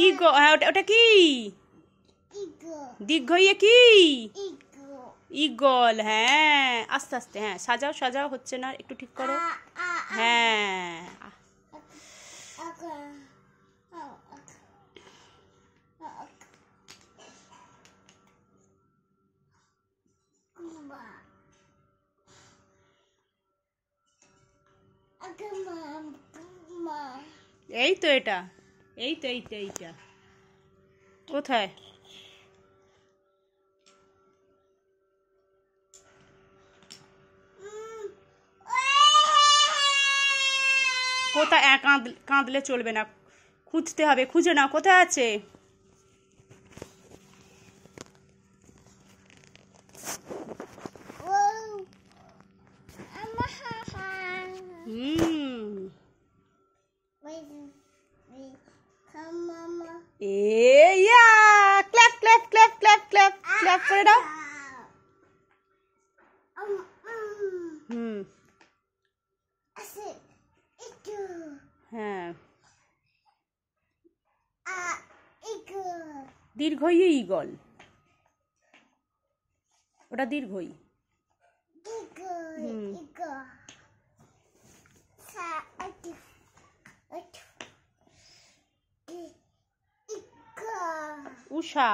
Ego, হ্যাঁ ওটা কি? দীর্ঘ ইয়ে কি? ইগল। হ্যাঁ আস্তে আস্তে, হ্যাঁ সাজাও সাজাও, হচ্ছে না, একটু ঠিক করো। হ্যাঁ এই তো এটা, এইটা কোথায়? কোথায়? কাঁদলে চলবে না, খুঁজতে হবে, খুঁজে নাও কোথায় আছে। Clap clap clap clap clap clap করে দাও। হ্যাঁ দীর্ঘই ইগল, ওটা দীর্ঘই। উষা।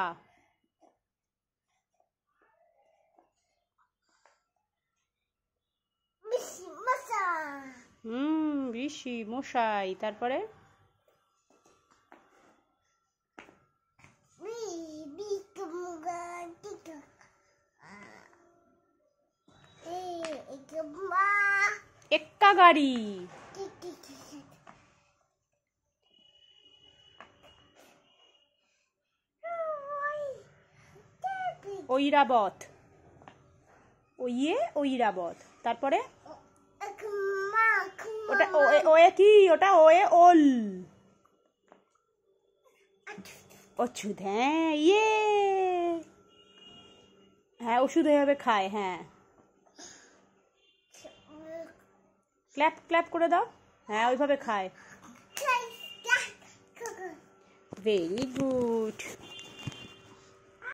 ঋষি মশাই। তারপরে এক্কা গাড়ি। ঐরাবত, ঐরাবত। তারপরে ওটা ওয়ে কি? ওটা ওয়ে ওল, অচ্ছুত। হ্যাঁ হ্যাঁ ওষুধ এভাবে খায়। হ্যাঁ ক্ল্যাপ ক্ল্যাপ করে দাও। হ্যাঁ ওইভাবে খায়। Very good.